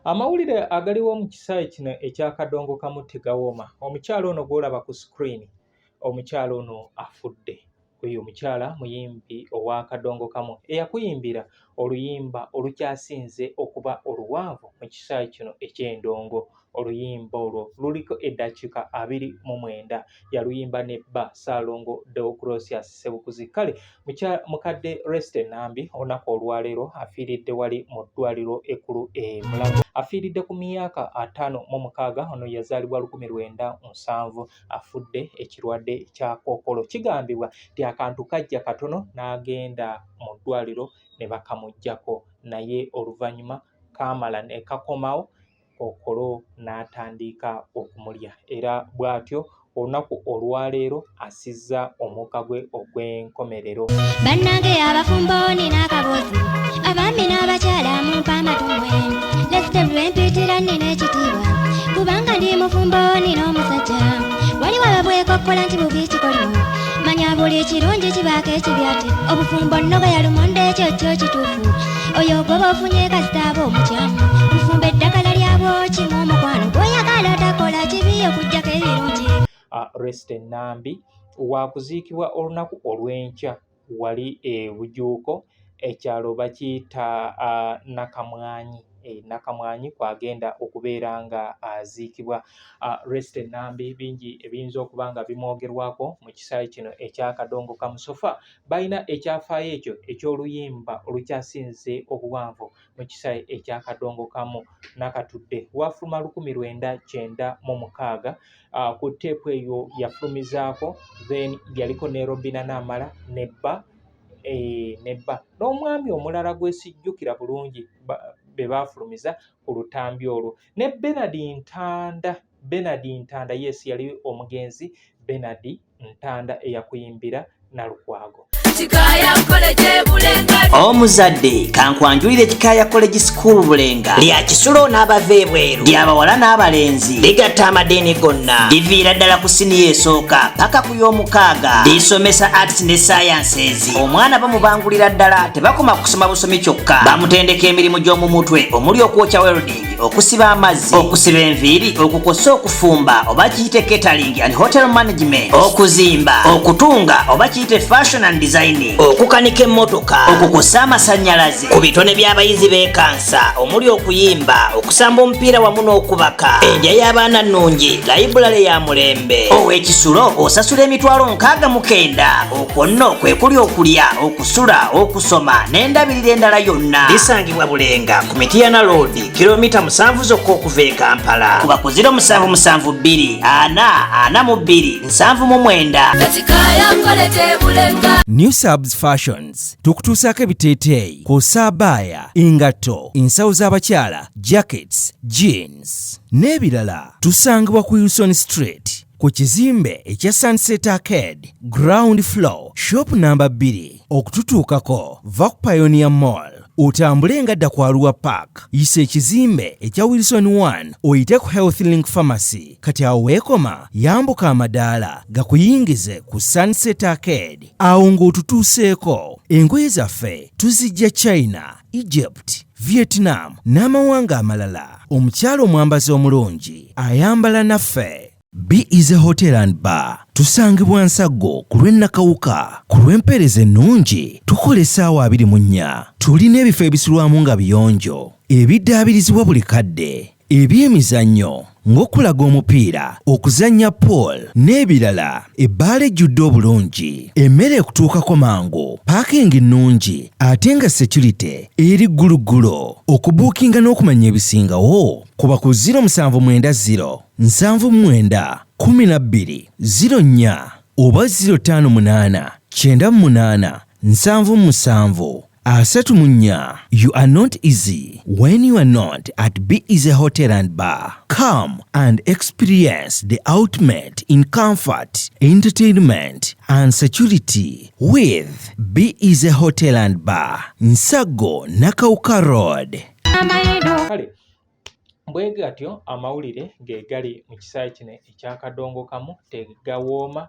Amawulire agaliwo mu kisaawe kino ekyakadongo kamu tegawooma. Omukyala ono gw'olaba ku screen, omukyala ono afudde. Oyo omukyala muyimbi ow'akadongo kamu eyakuyimbira oluyimba olukyasinze okuba oluwanvu mu kisaawe kino eky'Endongo. Oluyimba olwo luliko eddakiika 29 yaluyimba ne bba Ssaalongo Deogratias Ssebukuzi. Kale mukadde Rest Nambi olunaku olwaleero afiiridde wali mu ddwaliro ekkulu Mulago. Afiiridde ku myaka 56. Ono yazaalibwa 1970. Afudde ekirwadde kya kookolo. Kigambibwa nti akantu kajja katono n'agenda mu ddwaliro ne bakamuggyako, naye oluvannyuma kaamala ne kakomawo, kookolo n'atandika okumulya, era bw'atyo olunaku olwaleero asizza omukka gwe ogw'enkomerero. Bannange abafumbo nina akabuuzo, abambi n'abakyala mumpa amatumwe, lesitebulwe mpiitira nina ekitiibwa, kubanga ndi mufumbo nina omusajja, waliwo ababwekokkola nti bubi kikolimo, manya buli kirungi kibaako ekibi ate, obufumbo nnoga ya lumonde ekyo kyo kituufu, oyo gwoba ofunye kasitaaba omukyamu, bufumbo eddagala lyabwo kimu omukwano, gw'oyagala takola kibi okuggyako ebirungi. Rest Nambi waakuziikibwa olunaku olw'enkya wali Bujuuko, ekyalo bakiyita Nakamwanyi. Nakamwanyi kwagenda okubeera nga aziikibwa. Rest Nambi bingi ebiyinza okuba nga bimwogerwako mu kisaawe kino ekyakadongo kamusofa. Balina ekyafaayo ekyo eky'oluyimba olukyasinze obuwanvu mu kisaawe ekyakadongo kamu nakatudde wafuluma 1996. Ku tteepu eyo yafulumizaako, then yaliko ne Robina Namala nebba n'omwami omulala gwesijjukira bulungi be baafulumiza ku lutambi olwo, ne Bernard Ntanda, yes, yali omugenzi Bernard Ntanda eyakuyimbira Nalukwago. Omuzadde kankwanjulire Kikaaya College School Bulenga lya kisulo n'abava ebweru, ly'abawala n'abalenzi, ligatta amadeeni gonna, liviira ddala ku siniya esooka paka ku y'omukaaga, lisomesa arts ne sciences. Omwana bamubangulira ddala, tebakoma kusoma busomi kyokka, bamutendeka emirimu gy'omu mutwe omuli okwokya welding, okusiba amazzi, okusiba enviiri, okukosa okufumba oba kiyite catering and hotel management, okuzimba, okutunga oba kiyite fashion and designing, okukanika emmotoka, okukosa amasannyalaze, ku bitone by'abayizi b'ekansa omuli okuyimba, okusamba omupiira wamu n'okubaka, endya y'abaana nnungi, layibulale ya mulembe. Ow'ekisulo osasula emitwalo 69. Okwo nno kwe kuli okulya, okusula, okusoma n'endabirira endala yonna. Lisangibwa Bulenga ku Mityana Road, kilomita 7 zokka okuva e Kampala. Kuba ku 0772 442 799. New Subs Fashions tukutuusaako ebiteeteeyi, kw'ossa abaya, engatto, ensawo z'abakyala, jackets, jeans n'ebirala. Tusangibwa ku Wilson Street ku kizimbe ekya Sunset Arcade, ground floor, shop number 2. Okututuukako va ku Pioneer Mall, otambule nga dda ku Arua Park, yisa ekizimbe ekya Wilson 1 oyite ku Health Link Pharmacy. Kati awo weekoma yambuka amadaala gakuyingize ku Sunset Arcade. Awo ng'otutuuseeko, engoye zaffe tuzijja China, Egypt, Vietnam n'amawanga amalala. Omukyala omwambazi omulungi ayambala naffe. Be Easy Hotel and Bar tusangibwa Nsaggo ku lw'Ennakawuka. Ku lw'empeereza ennungi tukola essaawa 24. Tulina ebifo ebisulwamu nga biyonjo, ebiddaabirizibwa buli kadde, ebyemizannyo ng'okulaga omupiira, okuzannya pool n'ebirala. Ebbaala ejjudde obulungi, emmere ekutuukako mangu, paakingi nnungi ate nga security eri gguluggulo. Okubuukinga n'okumanya ebisingawo kuba ku 0790 79 12 04 oba 058 98 77 34. You are not easy when you are not at Be Easy Hotel and Bar. Come and experience the ultimate in comfort, entertainment and security with Be Easy Hotel and Bar, Nsaggo, Nakawuka Road. Kale bwe gatyo amawulire geegali mu kisaawe kino ekyakadongo kamu tegawooma.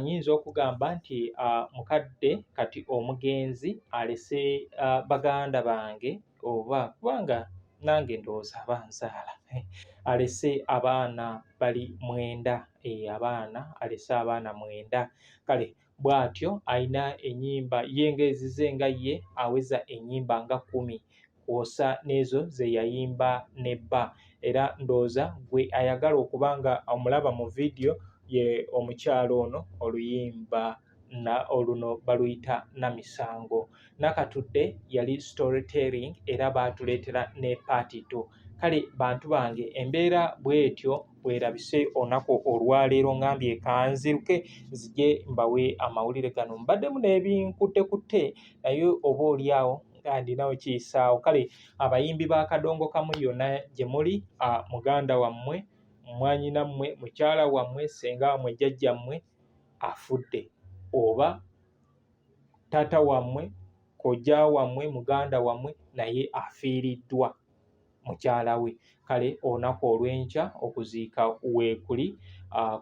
Nyinza okugamba nti mukadde kati omugenzi alese baganda bange, oba kubanga nange ndowooza abanzaala alese abaana bali 9 abaana alese abaana 9 kale bw'atyo alina ennyimba ye ng'ezize nga ye aweza ennyimba nga 10 kwosa n'ezo ze yayimba nebba era ndowooza gwe ayagala okuba nga omulaba mu vidiyo ye omukyalo ono oluyimba oluno baluyita Namisango. Nakatudde yali storytelling era baatuleetera ne part 2. Kale bantu bange embeera bw'etyo bwerabise olunaku olwaleero ngambye kanziruke nzije mbawe amawulire gano mbaddemu n'ebinkuttekutte naye oba oliawo nga ndinawo kiyisaawo. Kale abayimbi ba Kadongo Kamu yonna gye muli muganda wammwe mwanyinammwe mukyala wammwe senga wammwe jjajja mmwe afudde oba taata wammwe kojja wammwe muganda wammwe naye afiiriddwa mukyala we. Kale olunaku olw'enkya okuziika weekuli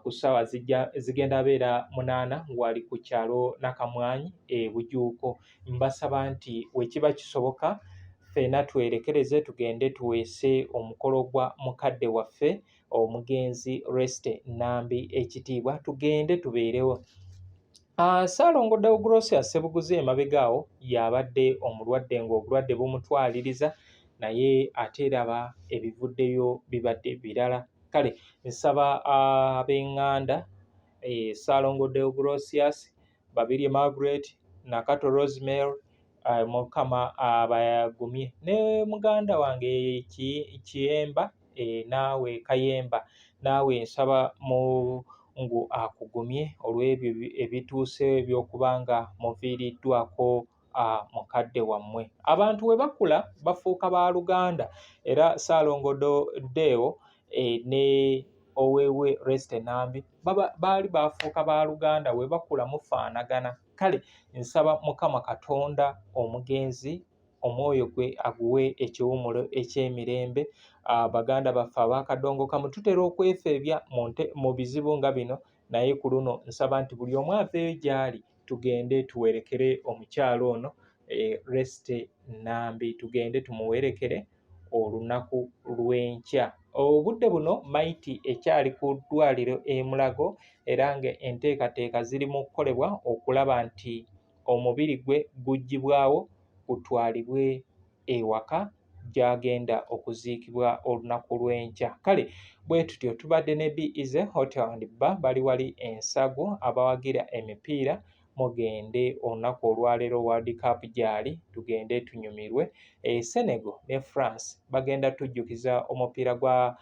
ku ssaawa zigenda beera 8 ng'ali ku kyalo Nakamwanyi Bujuuko. Mbasaba nti wekiba kisoboka ffenna twerekereze tugende tuweese omukolo gwa mukadde waffe omugenzi Reste Nambi ekitiibwa tugende tubeerewo. Ssaalongo Deogratias Ssebuguzi emabegaawo y'abadde omulwadde ng'obulwadde bumutwaliriza naye ate eraba ebivuddeyo bibadde birala. Kale nsaba ab'eŋŋanda Ssaalongo Deogratias, Babirye Margaret, Nakato Rosemary, Mukama abayagumye ne muganda wange Kiyemba naawe Kayemba naawe nsaba ngu akugumye olw'ebyo ebituuse eby'okuba nga muviiriddwako mukadde wammwe. Abantu we bakula bafuuka ba Luganda era Ssaalongo Deo ne oweewe Reste Nambi baali bafuuka ba Luganda we bakula mufaanagana. Kale nsaba Mukama Katonda omugenzi omwoyo gwe aguwe ekiwumulo eky'emirembe. Baganda baffe aba Kadongo Kamu tutera okwefeebya mu bizibu nga bino naye ku luno nsaba nti buli omu aveeyo gy'ali tugende tuwerekere omukyalo ono Reste Nambi tugende tumuwerekere olunaku lw'enkya. Obudde buno Maiti ekyali ku ddwaliro e Mulago era nga enteekateeka ziri mu kukolebwa okulaba nti omubiri gwe guggyibwawo gutwalibwe ewaka gy'agenda okuziikibwa olunaku lw'enkya. Kale bwe tutyo tubadde ne Be-Easy Hotel and Bar bali wali ensago abawagira emipiira mugende olunaku olwaleero World Cup gyali tugende tunyumirwe. Senegal ne France bagenda tujjukiza omupiira gwa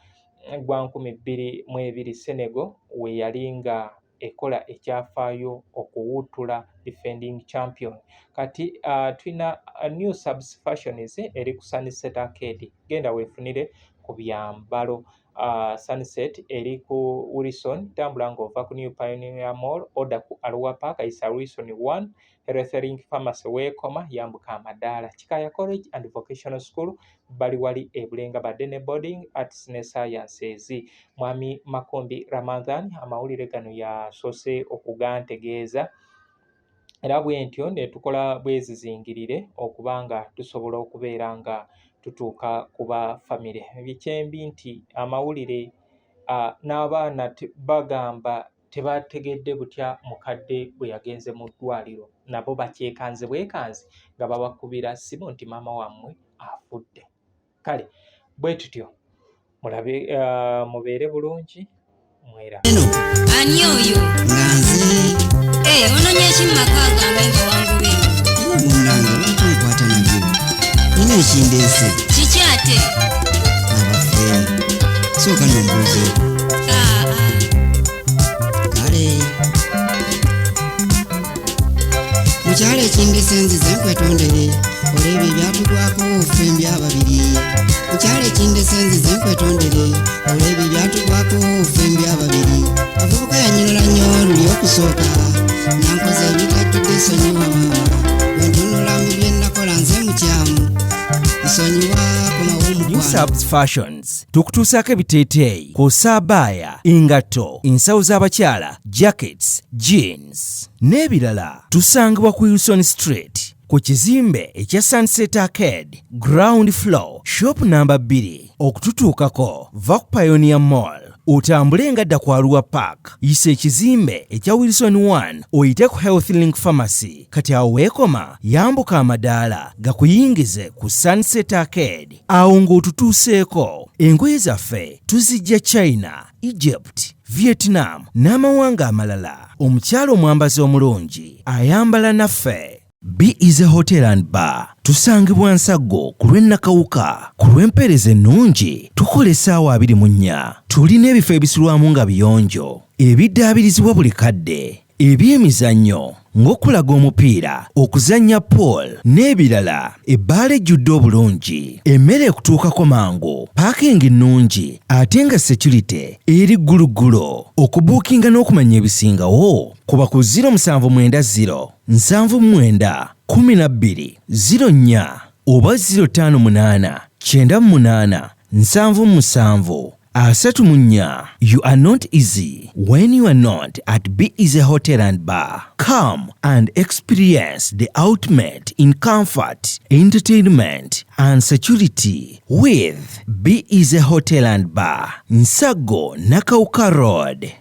2022 Senegal we yali nga ekola ekyafaayo okuwuutula defending champion. Kati tulina new subs fashions eri ku Sunset Arcade genda weefunire ku byambalo. Sunset eri ku Wilson tambula ng'ova ku New Pioneer Mall oda ku Arua Park ayisa Wilson 1 Healthlink Pharmacy weekoma yambuka amadaala. Kikaya College and Vocational School bali wali ebulenga badde ne boarding arts ne sciences. Mwami Makombi Ramadhan amawulire gano yasoose okugantegeeza era bwe ntyo ne tukola bwezizingirire okuba nga tusobola okubeera nga tutuuka ku ba famire. Bikyembi nti amawulire n'abaana bagamba tebategedde butya mukadde bwe yagenze mu ddwaliro nabo bakyekanze bwekanze nga babakubira ssimu nti maama wammwe afudde. Kale bwe tutyo mulabe mubeere bulungi mwera. Ani oyo nga nze ononye ekimaka gange nga wangube munange lwaki nkwata nabyo nina ekindeese kiki ate abaffe sooka nombuuze kale mukyalo ekindeese nzize nkwetondere olw'ebyo ebyatugwako ffembi ababiri mukyalo ekindeese nzize nkwetondere olw'ebyo ebyatugwako ffembi ababiri avubuka yanyinola nnyo luli okusooka nankoze ebitajjudde ensonyiwa maama wentunula mu bye nnakola nze mukyamu nsonyiwa New Subs Fashions tukutuusaako ebiteeteeyi kw'ossa abaya, engatto, ensawo z'abakyala, jackets, jeans n'ebirala. Tusangibwa ku Wilson Street ku kizimbe ekya Sunset Arcade ground floor shop number 2 okututuukako va ku Pioneer Mall. Otambule nga dda ku Arua Park, yisa ekizimbe ekya Wilson 1 oyite ku Health Link Pharmacy. Kati awo weekoma yambuka amadaala gakuyingize ku Sunset Arcade. Awo ng'otutuuseeko engoye zaffe tuzijja China, Egypt, Vietnam n'amawanga amalala. Omukyala omwambazi omulungi ayambala naffe. Be Easy Hotel and Bar tusangibwa Nsaggo ku lw'Ennakawuka. Ku lw'empeereza ennungi tukola essaawa 24. Tulina ebifo ebisulwamu nga biyonjo, ebiddaabirizibwa buli kadde, ebyemizannyo ng'okulaga omupiira, okuzannya pool n'ebirala. Ebbaala ejjudde obulungi, emmere ekutuukako mangu, paakingi nnungi ate nga security eri gguluggulo. Okubuukinga n'okumanya ebisingawo kuba ku 070 79 12 04 oba 058 98 77 34. You are not easy when you are not at Be Easy Hotel and Bar. Come and experience the ultimate in comfort, entertainment and security with Be Easy Hotel and Bar, Nsaggo, Nakawuka Road.